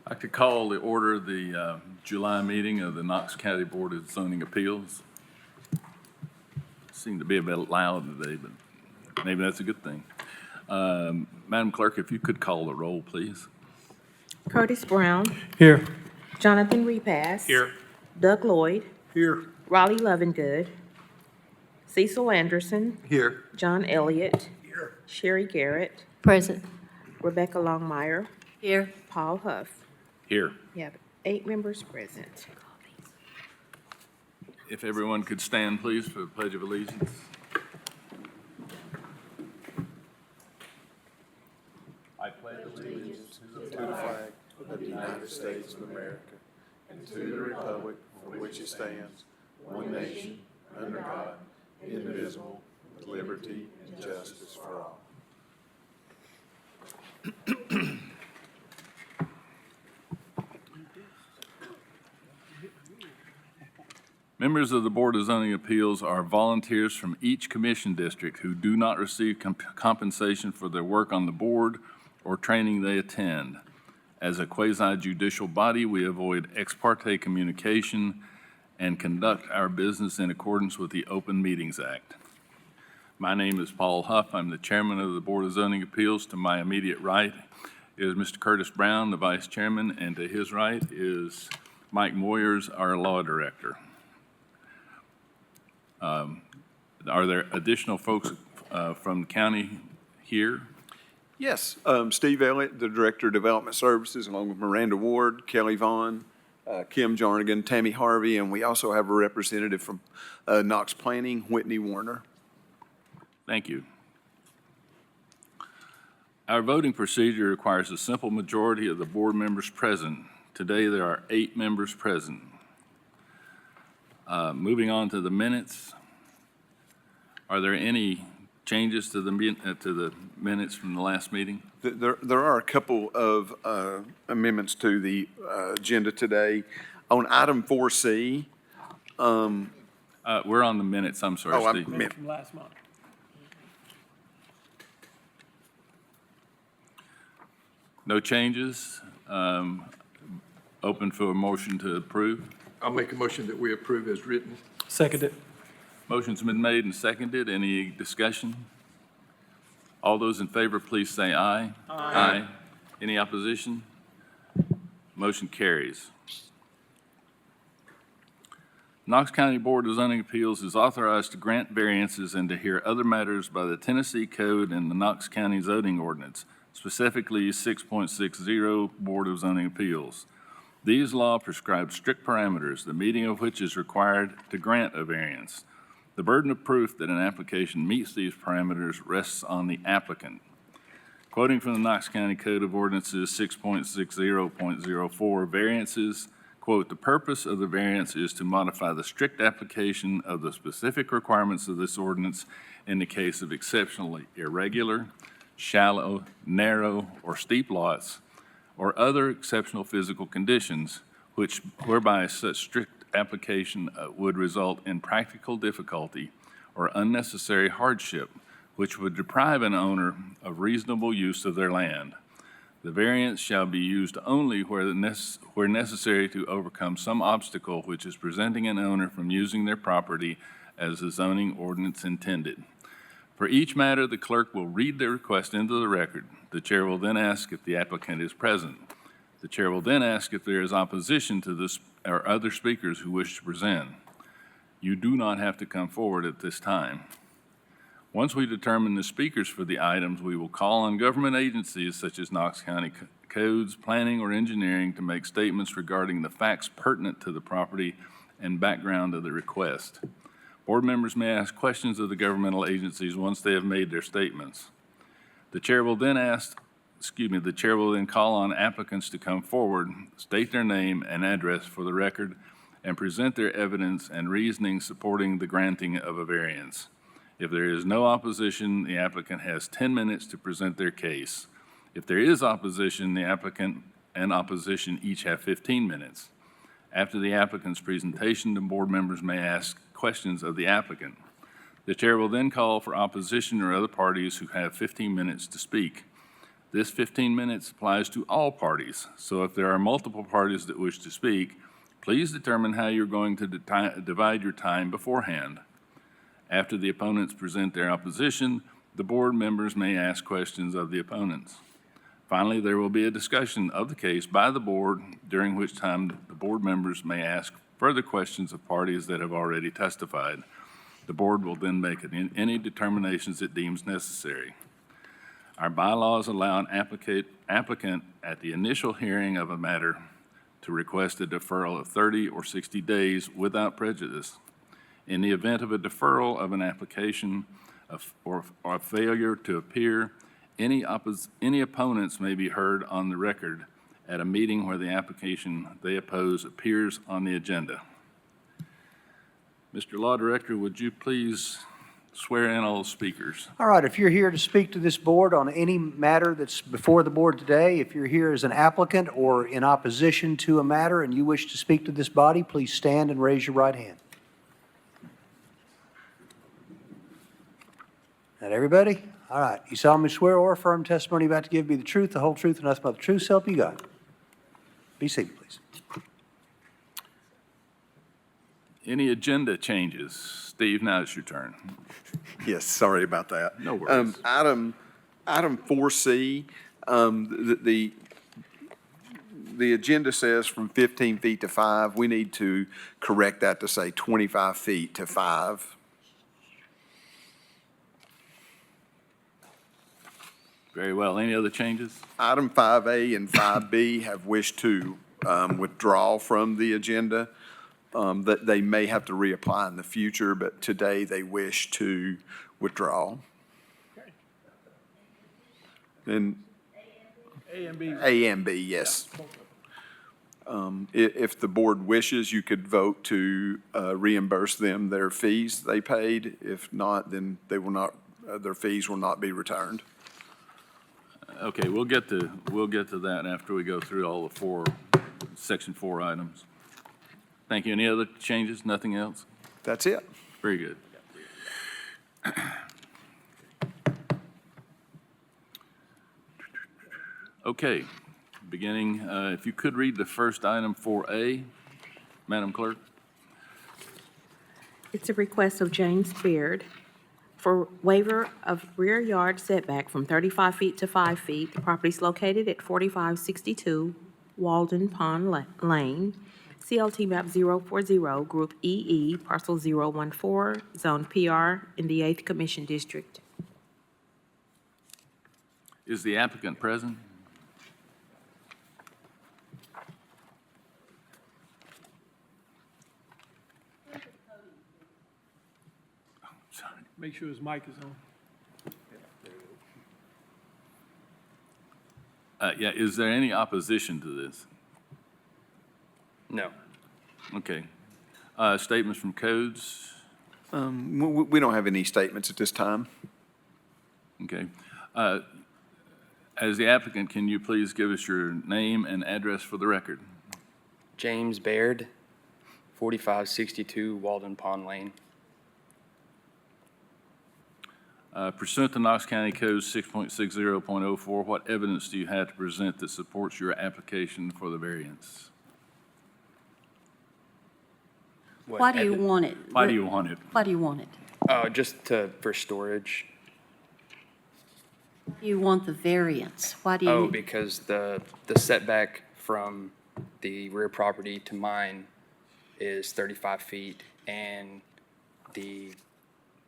I'd like to call to order the July meeting of the Knox County Board of Zoning Appeals. Seemed to be a bit loud today, but maybe that's a good thing. Madam Clerk, if you could call the roll, please. Curtis Brown. Here. Jonathan Repass. Here. Doug Lloyd. Here. Raleigh Lovingood. Cecil Anderson. Here. John Elliott. Here. Sherry Garrett. Present. Rebecca Longmire. Here. Paul Huff. Here. We have 8 members present. If everyone could stand, please, for the Pledge of Allegiance. I pledge allegiance to the flag of the United States of America and to the republic for which it stands, one nation, under God, indivisible, with liberty and justice for all. Members of the Board of Zoning Appeals are volunteers from each commission district who do not receive compensation for their work on the board or training they attend. As a quasi-judicial body, we avoid ex parte communication and conduct our business in accordance with the Open Meetings Act. My name is Paul Huff. I'm the chairman of the Board of Zoning Appeals. To my immediate right is Mr. Curtis Brown, the vice chairman, and to his right is Mike Moyers, our law director. Are there additional folks from the county here? Yes, Steve Elliott, the Director of Development Services, along with Miranda Ward, Kelly Vaughn, Kim Jarnigan, Tammy Harvey, and we also have a representative from Knox Planning, Whitney Warner. Thank you. Our voting procedure requires a simple majority of the board members present. Today, there are 8 members present. Moving on to the minutes. Are there any changes to the minutes from the last meeting? There are a couple of amendments to the agenda today. On item 4C. We're on the minutes, I'm sorry, Steve. Minutes from last month. No changes. Open for a motion to approve. I'll make a motion that we approve as written. Seconded. Motion's been made and seconded. Any discussion? All those in favor, please say aye. Aye. Any opposition? Motion carries. Knox County Board of Zoning Appeals is authorized to grant variances and to hear other matters by the Tennessee Code and the Knox County Zoning Ordinance, specifically 6.60 Board of Zoning Appeals. These laws prescribe strict parameters, the meeting of which is required to grant a variance. The burden of proof that an application meets these parameters rests on the applicant. Quoting from the Knox County Code of Ordinances 6.60.04, variances, quote, "The purpose of the variance is to modify the strict application of the specific requirements of this ordinance in the case of exceptionally irregular, shallow, narrow, or steep lots, or other exceptional physical conditions whereby such strict application would result in practical difficulty or unnecessary hardship, which would deprive an owner of reasonable use of their land. The variance shall be used only where necessary to overcome some obstacle which is preventing an owner from using their property as the zoning ordinance intended." For each matter, the clerk will read the request into the record. The chair will then ask if the applicant is present. The chair will then ask if there is opposition to this or other speakers who wish to present. You do not have to come forward at this time. Once we determine the speakers for the items, we will call on government agencies such as Knox County Codes, Planning, or Engineering to make statements regarding the facts pertinent to the property and background of the request. Board members may ask questions of the governmental agencies once they have made their statements. The chair will then call on applicants to come forward, state their name and address for the record, and present their evidence and reasoning supporting the granting of a variance. If there is no opposition, the applicant has 10 minutes to present their case. If there is opposition, the applicant and opposition each have 15 minutes. After the applicant's presentation, the board members may ask questions of the applicant. The chair will then call for opposition or other parties who have 15 minutes to speak. This 15 minutes applies to all parties, so if there are multiple parties that wish to speak, please determine how you're going to divide your time beforehand. After the opponents present their opposition, the board members may ask questions of the opponents. Finally, there will be a discussion of the case by the board, during which time the board members may ask further questions of parties that have already testified. The board will then make any determinations it deems necessary. Our bylaws allow an applicant at the initial hearing of a matter to request a deferral of 30 or 60 days without prejudice. In the event of a deferral of an application or a failure to appear, any opponents may be heard on the record at a meeting where the application they oppose appears on the agenda. Mr. Law Director, would you please swear in all speakers? All right, if you're here to speak to this board on any matter that's before the board today, if you're here as an applicant or in opposition to a matter and you wish to speak to this body, please stand and raise your right hand. That everybody? All right, you solemnly swear or affirm testimony you're about to give be the truth, the whole truth, and nothing but the truth, so help you God. Be seated, please. Any agenda changes? Steve, now it's your turn. Yes, sorry about that. No worries. Item 4C, the agenda says from 15 feet to 5. We need to correct that to say 25 feet to 5. Very well. Any other changes? Item 5A and 5B have wished to withdraw from the agenda. That they may have to reapply in the future, but today they wish to withdraw. And A and B. A and B, yes. If the board wishes, you could vote to reimburse them their fees they paid. If not, then they will not, their fees will not be returned. Okay, we'll get to that after we go through all the Section 4 items. Thank you. Any other changes? Nothing else? That's it. Very good. Okay, beginning, if you could read the first item 4A, Madam Clerk. It's a request of James Beard for waiver of rear yard setback from 35 feet to 5 feet. The property is located at 4562 Walden Pond Lane, CLT map 040, Group EE, parcel 014, zone PR in the 8th Commission District. Is the applicant present? Sorry. Make sure his mic is on. Yeah, is there any opposition to this? No. Okay. Statements from codes? We don't have any statements at this time. Okay. As the applicant, can you please give us your name and address for the record? James Baird, 4562 Walden Pond Lane. Pursuant to Knox County Code 6.60.04, what evidence do you have to present that supports your application for the variance? Why do you want it? Why do you want it? Why do you want it? Just for storage. You want the variance. Why do you? Oh, because the setback from the rear property to mine is 35 feet, and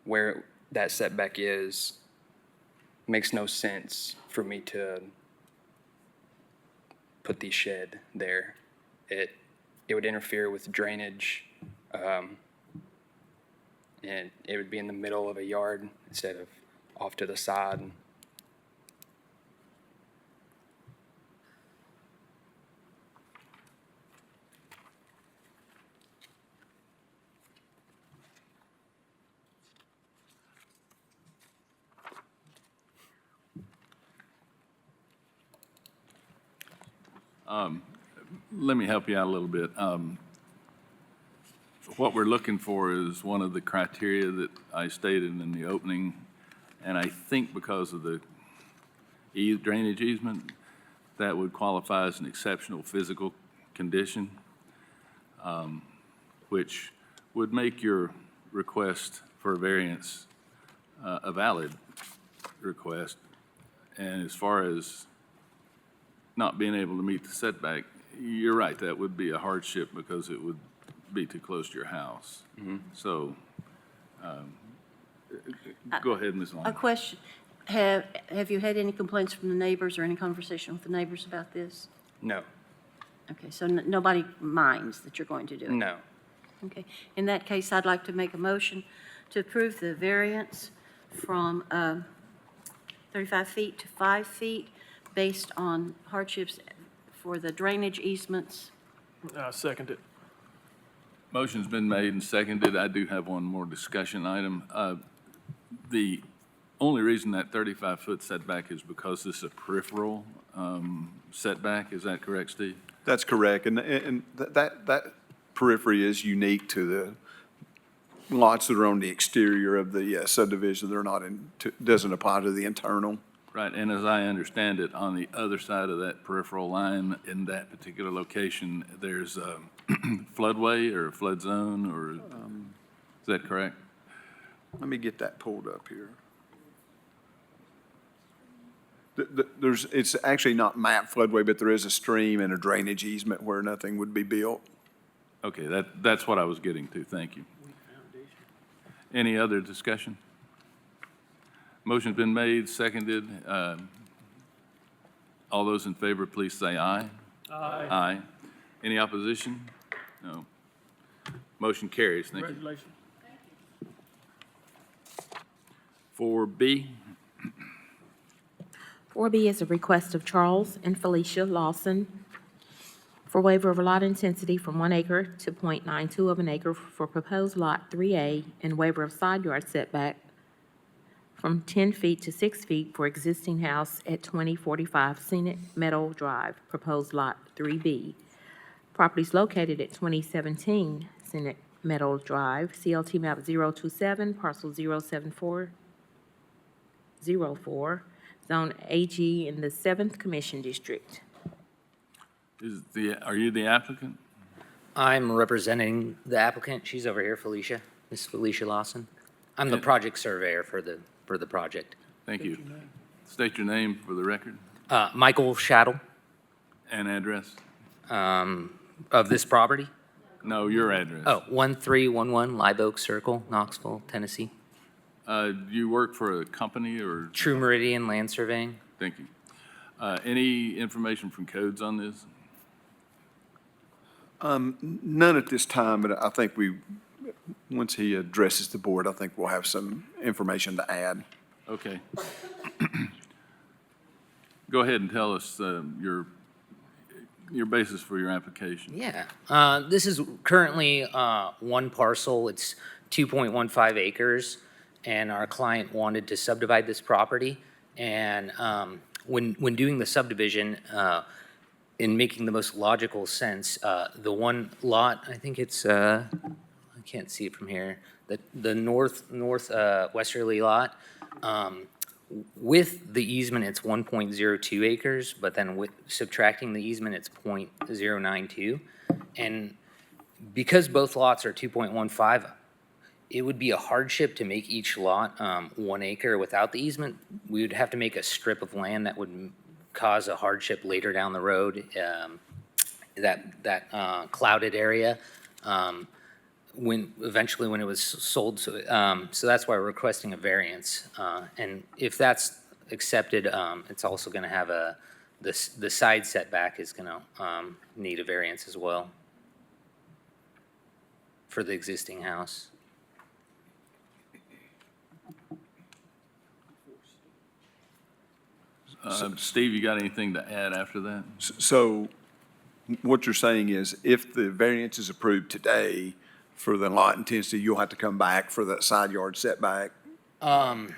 where that setback is makes no sense for me to put the shed there. It would interfere with drainage, and it would be in the middle of a yard instead of off to the side. Let me help you out a little bit. What we're looking for is one of the criteria that I stated in the opening, and I think because of the drainage easement, that would qualify as an exceptional physical condition, which would make your request for a variance a valid request. And as far as not being able to meet the setback, you're right, that would be a hardship because it would be too close to your house. So, go ahead, Ms. A Long. question, have you had any complaints from the neighbors or any conversation with the neighbors about this? No, Okay, so nobody minds that you're going to do it? no. Okay, in that case, I'd like to make a motion to approve the variance from 35 feet to 5 feet based on hardships for the drainage easements. Second it. Motion's been made and seconded. I do have one more discussion item. The only reason that 35-foot setback is because this is a peripheral setback. Is that correct, Steve? That's correct, and that periphery is unique to the lots that are on the exterior of the subdivision. They're not doesn't apply to the internal. Right, and as I understand it, on the other side of that peripheral line in that particular location, there's a floodway or a flood zone, or is that correct? Let me get that pulled up here. It's actually not mapped floodway, but there is a stream and a drainage easement where nothing would be built. Okay, that's what I was getting to. Thank you. Any other discussion? Motion's been made, seconded. All those in favor, please say aye. Aye. Aye. Any opposition? No. Motion carries. Thank you. Congratulations. 4B, 4B is a request of Charles and Felicia Lawson for waiver of lot intensity from 1 acre to .92 of an acre for proposed Lot 3A and waiver of side yard setback from 10 feet to 6 feet for existing house at 2045 Scenic Meadow Drive, proposed Lot 3B. Properties located at 2017 Scenic Meadow Drive, CLT map 027, parcel 07404, zone AG in the 7th Commission District. are you the applicant? I'm representing the applicant. She's over here, Felicia, Miss Felicia Lawson. I'm the project surveyor for the project. Thank you. State your name for the record Michael Shattle, and address. of this property. No, your address. 1311 Live Oak Circle, Knoxville, Tennessee. Do you work for a company or? True Meridian Land Surveying. Thank you. Any information from codes on this? None at this time, but I think once he addresses the board, I think we'll have some information to add. Okay. Go ahead and tell us your basis for your application. Yeah. This is currently one parcel. It's 2.15 acres, and our client wanted to subdivide this property. And when doing the subdivision, in making the most logical sense, the one lot, I think it's, I can't see it from here, the northwesterly lot, with the easement, it's 1.02 acres, but then with subtracting the easement, it's 0.092. And because both lots are 2.15, it would be a hardship to make each lot 1 acre without the easement. We would have to make a strip of land that would cause a hardship later down the road, that clouded area, when it was sold. So that's why we're requesting a variance. And if that's accepted, it's also going to have the side setback is going to need a variance as well for the existing house. Steve, you got anything to add after that? So what you're saying is if the variance is approved today for the lot intensity, you'll have to come back for that side yard setback? Can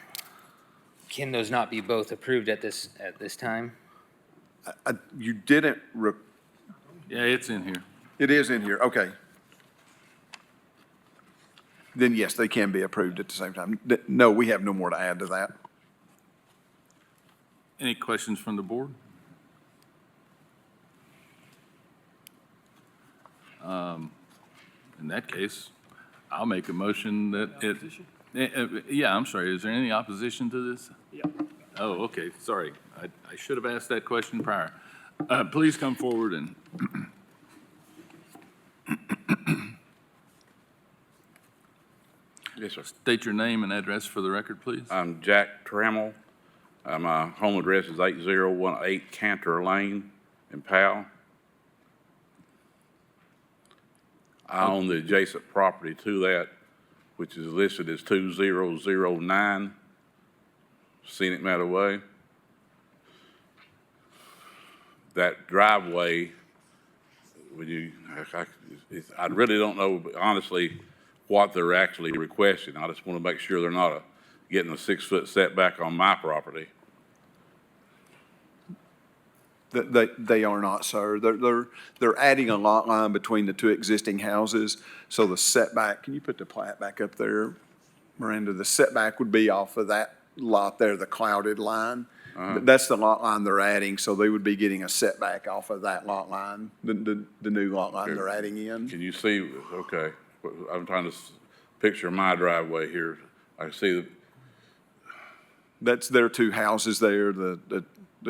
those not be both approved at this time? You didn't, Yeah, it's in here. it is in here, okay. Then yes, they can be approved at the same time. No, we have no more to add to that. Any questions from the board? In that case, I'll make a motion that it. Yeah, I'm sorry, is there any opposition to this? Yeah. Oh, okay, sorry. I should have asked that question prior. Please come forward and. Yes, sir. State your name and address for the record, please. I'm Jack Trammell. My home address is 8018 Cantor Lane in Powell. I own the adjacent property to that, which is listed as 2009 Scenic Meadow Way. That driveway, I really don't know, honestly, what they're actually requesting. I just want to make sure they're not getting a 6-foot setback on my property. They are not, sir. They're adding a lot line between the two existing houses, so the setback, can you put the plat back up there, Miranda? The setback would be off of that lot there, the clouded line. That's the lot line they're adding, so they would be getting a setback off of that lot line, the new lot line they're adding in. Can you see, okay, I'm trying to picture my driveway here. I see that. That's their two houses there, the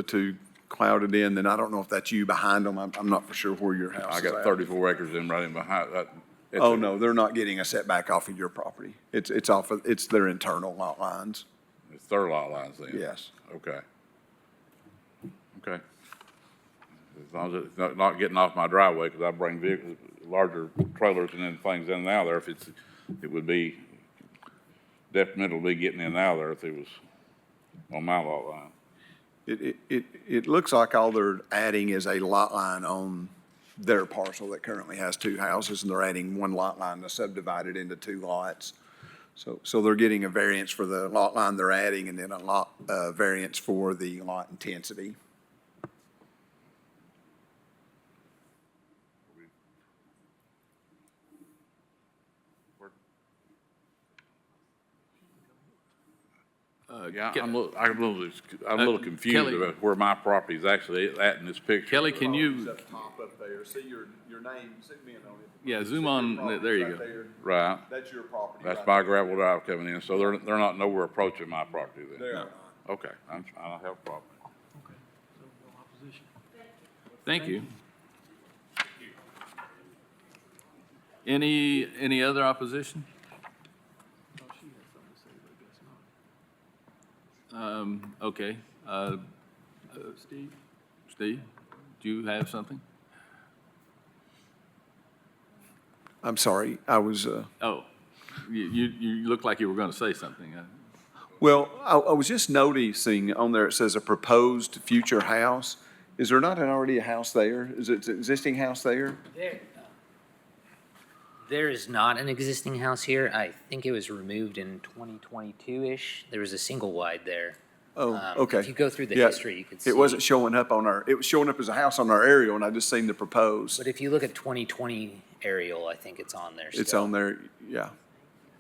two clouded in, then I don't know if that's you behind them. I'm not for sure where your house I is got at. 34 acres in right in behind that. Oh, no, they're not getting a setback off of your property. It's off of, it's their internal lot lines. It's their lot lines then? Yes. Okay. Okay. As long as it's not getting off my driveway, because I bring vehicles, larger trailers and then things in and out there, it would be detrimental to be getting in and out of there if it was on my lot line. It looks like all they're adding is a lot line on their parcel that currently has two houses, and they're adding one lot line to subdivide it into two lots. So they're getting a variance for the lot line they're adding, and then a lot, variance for the lot intensity. Yeah, I'm a little confused Kelly. about where my property is actually at in this picture. Kelly, can you, Up top up there, see your name, zoom in on it. yeah, zoom on, there you go. Right. That's your property. That's right my there. gravel drive coming in, so they're not nowhere approaching my property then? They are not. Okay, I don't have a problem. Okay, so no opposition. Thank you. Any other opposition? Oh, she has something to say, but I guess not. Okay, Steve? Steve, do you have something? I'm sorry, I was, Oh, you looked like you were going to say something. well, I was just noticing on there, it says a proposed future house. Is there not already a house there? Is it an existing house there? There is not an existing house here. I think it was removed in 2022-ish. There was a single wide there. Oh, okay. If you go through the Yeah, history, you could see. it wasn't showing up on our, it was showing up as a house on our aerial, and I just seen the proposed. But if you look at 2020 aerial, I think it's on there still. It's on there, yeah.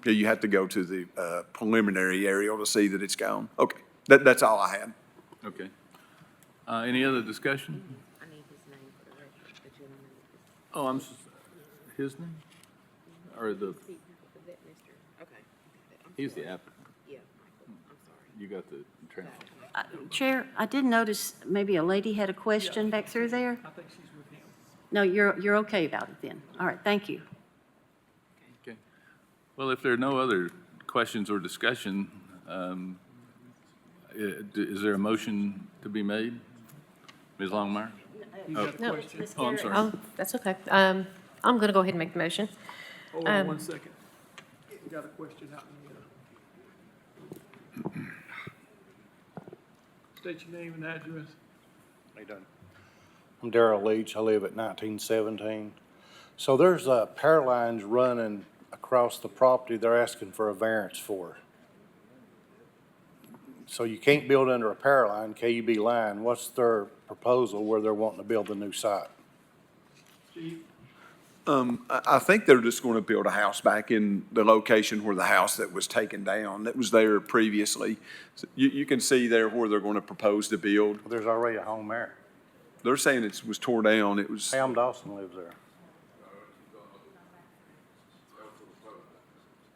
Yeah, you have to go to the preliminary aerial to see that it's gone. Okay, that's all I had. Okay. Any other discussion? I need his name for the record, the gentleman. Oh, his name? Or the, Okay. he's the applicant. Yeah, Michael, I'm sorry. You got the transfer. Chair, I did notice maybe a lady had a question back through there. I think she's with him. No, you're okay about it then. All right, thank you. Okay. Well, if there are no other questions or discussion, is there a motion to be made? Ms. Longmire? He's got a No. question. Oh, I'm sorry. Oh, that's okay. I'm going to go ahead and make the motion. Hold on 1 second. We got a question out in the, state your name and address. I'm Darrell Leach. I live at 1917. So there's power lines running across the property they're asking for a variance for. So you can't build under a power line, KUB line. What's their proposal where they're wanting to build the new site? Steve? I think they're just going to build a house back in the location where the house that was taken down, that was there previously. So you can see there where they're going to propose to build. There's already a home there. They're saying it was tore down. It was, Sam Dawson lives there.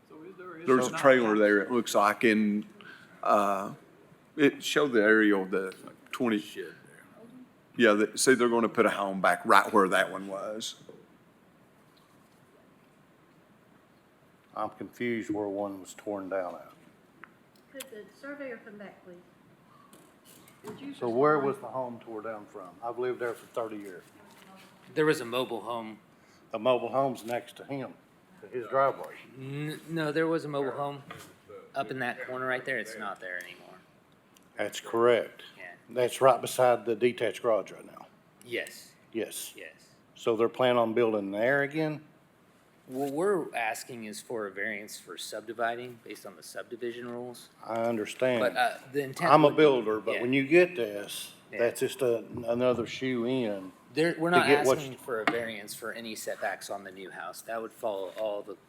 So is there? there's a trailer there, it looks like, and, it showed the aerial, the 20. Yeah, see, they're going to put a home back right where that one was. I'm confused where one was torn down at. Could the surveyor come back, please? Would you So where was the home tore down from? I've lived there for 30 years. There was a mobile home. The mobile home's next to him, to his driveway. No, there was a mobile home up in that corner right there. It's not there anymore. That's correct. Yeah. That's right beside the detached garage right now. Yes, Yes. yes. So they're planning on building there again? What we're asking is for a variance for subdividing based on the subdivision rules. I understand. But the intent. I'm a would be- builder, but yeah. when you get this, Yeah. that's just another shoe in. We're to not get what asking for a variance for any setbacks on the new house. That would follow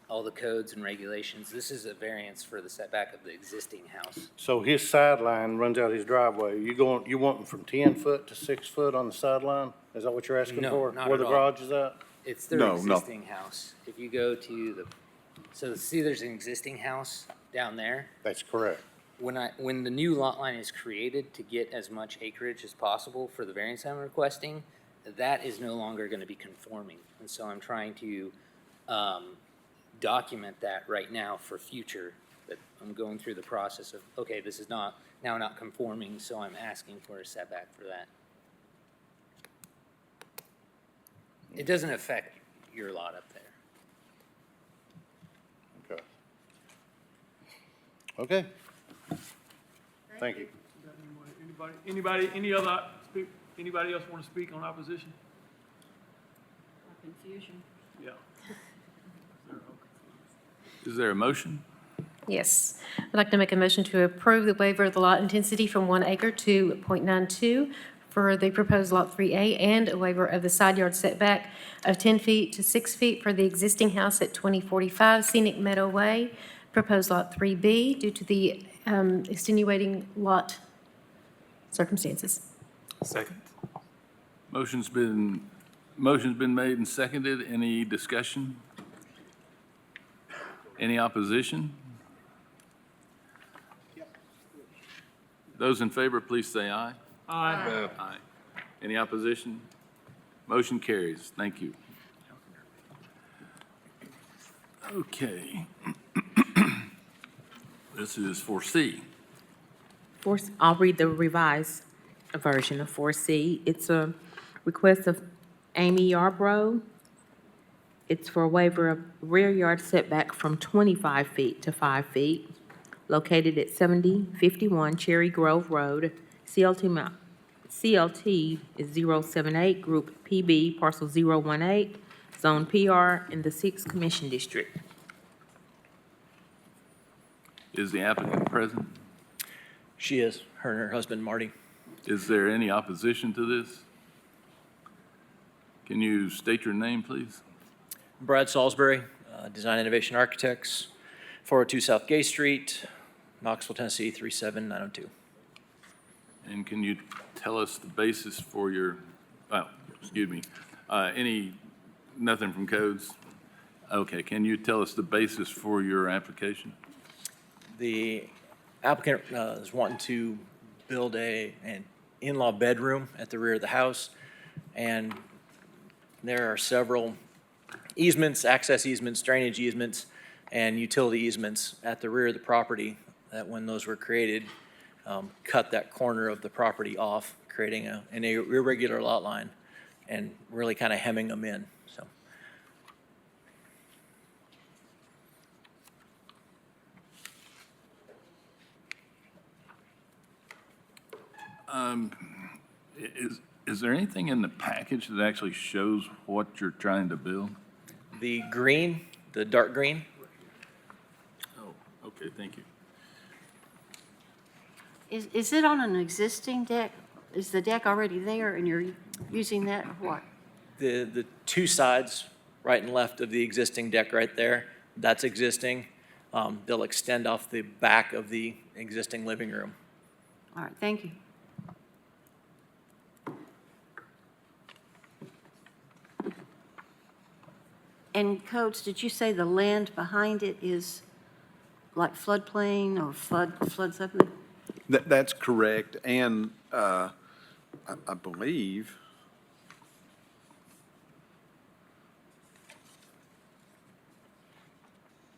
all the codes and regulations. This is a variance for the setback of the existing house. So his sideline runs out his driveway. You wanting from 10 foot to 6 foot on the sideline? Is that what you're asking No, for? not Where at the all. garage is at? It's their No, no. existing house. If you go to so see there's an existing house down there. That's correct. When the new lot line is created to get as much acreage as possible for the variance I'm requesting, that is no longer going to be conforming. And so I'm trying to document that right now for future, that I'm going through the process of, okay, this is not conforming, so I'm asking for a setback for that. It doesn't affect your lot up there. Okay. Okay. Thank you. Anybody else want to speak on opposition? Confusion. Yeah. Is there a motion? Yes. I'd like to make a motion to approve the waiver of the lot intensity from 1 acre to .92 for the proposed Lot 3A and a waiver of the side yard setback of 10 feet to 6 feet for the existing house at 2045 Scenic Meadow Way, proposed Lot 3B, due to the extenuating lot circumstances. Second. Motion's been made and seconded. Any discussion? Any opposition? Those in favor, please say aye. Aye. Aye. Any opposition? Motion carries. Thank you. Okay. This is 4C. I'll read the revised version of 4C. It's a request of Amy Yarbrough. It's for a waiver of rear yard setback from 25 feet to 5 feet, located at 7051 Cherry Grove Road. CLT is 078, Group PB, Parcel 018, Zone PR in the 6th Commission District. Is the applicant present? She is, her and her husband, Marty. Is there any opposition to this? Can you state your name, please? Brad Salisbury, Design Innovation Architects, 402 South Gay Street, Knoxville, Tennessee, 37902. And can you tell us the basis for your, nothing from codes? Okay, can you tell us the basis for your application? The applicant is wanting to build an in-law bedroom at the rear of the house, and there are several easements, access easements, drainage easements, and utility easements at the rear of the property that, when those were created, cut that corner of the property off, creating an irregular lot line and really kind of hemming them in. So Is there anything in the package that actually shows what you're trying to build? the green, the dark green, Oh, okay, thank you. Is it on an existing deck? Is the deck already there and you're using that or what? the two sides right and left of the existing deck right there. That's existing. They'll extend off the back of the existing living room. All right, thank you. And Coates, did you say the land behind it is like floodplain or flood something? That's correct, and I believe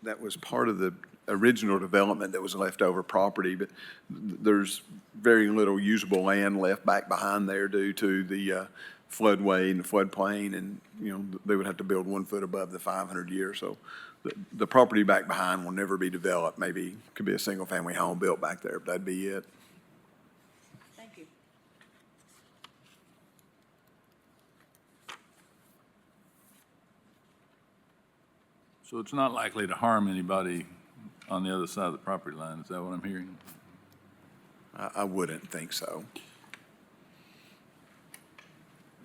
that was part of the original development that was left over property, but there's very little usable land left back behind there due to the floodway and the floodplain, and, you know, they would have to build 1 foot above the 500 year, so the property back behind will never be developed. Maybe could be a single-family home built back there, but that'd be it. Thank you. So it's not likely to harm anybody on the other side of the property line, is that what I'm hearing? I wouldn't think so.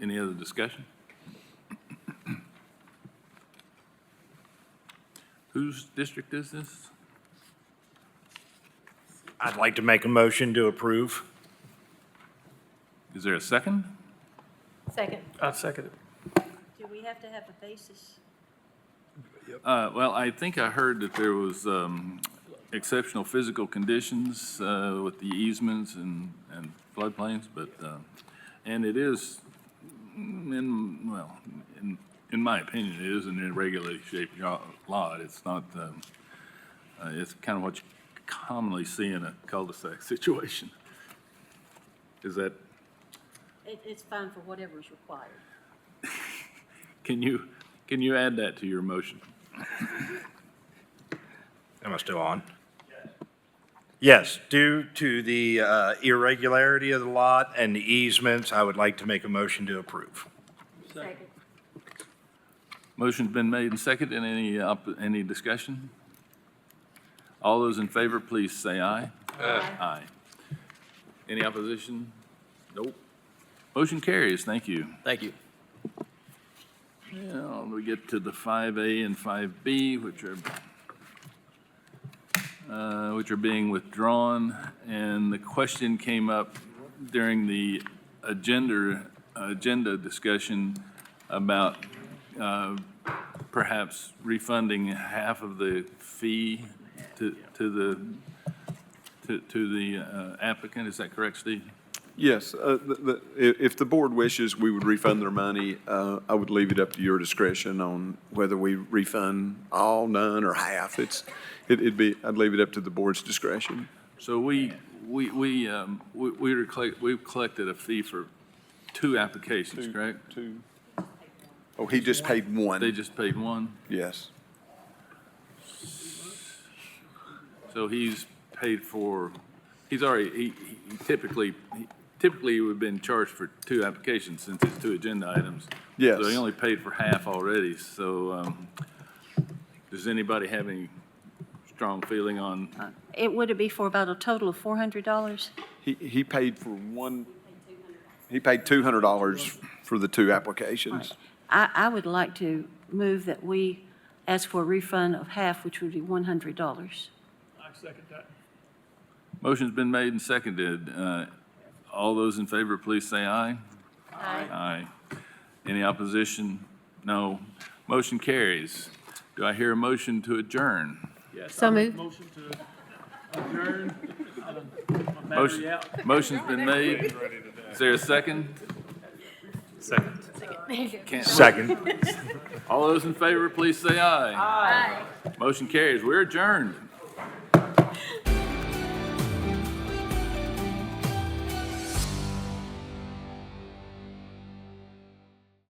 Any other discussion? Whose district is this? I'd like to make a motion to approve. Is there a second? Second. I second it. Do we have to have a basis? Well, I think I heard that there was exceptional physical conditions with the easements and floodplains, but, and it is, in my opinion, it is an irregularly shaped lot. It's not, it's kind of what you commonly see in a cul-de-sac situation. Is that, It's fine for whatever's required. can you add that to your motion? Am I still on? Yes, due to the irregularity of the lot and the easements, I would like to make a motion to approve. Second. Motion's been made and seconded. Any discussion? All those in favor, please say aye. Aye. Any opposition? Nope. Motion carries. Thank you. Thank you. Now, we get to the 5A and 5B, which are being withdrawn, and the question came up during the agenda discussion about perhaps refunding half of the fee to the applicant. Is that correct, Steve? Yes, if the board wishes, we would refund their money. I would leave it up to your discretion on whether we refund all, none, or half. I'd leave it up to the board's discretion. So we've collected a fee for 2 applications, correct? Oh, he just paid one. They just paid one? Yes. So he's paid for, he typically he would have been charged for 2 applications since it's 2 agenda items. Yes. So he only paid for half already, so, does anybody have any strong feeling on? Would it be for about a total of $400? He paid for one, he paid $200 for the 2 applications. I would like to move that we ask for a refund of half, which would be $100. I second that. Motion's been made and seconded. All those in favor, please say aye. Aye. Aye. Any opposition? No. Motion carries. Do I hear a motion to adjourn? Yes. So I make moved. Motion to adjourn. My battery out. Motion's been made. Is there a second? Second. Second. All those in favor, please say aye. Aye. Motion carries. We're adjourned.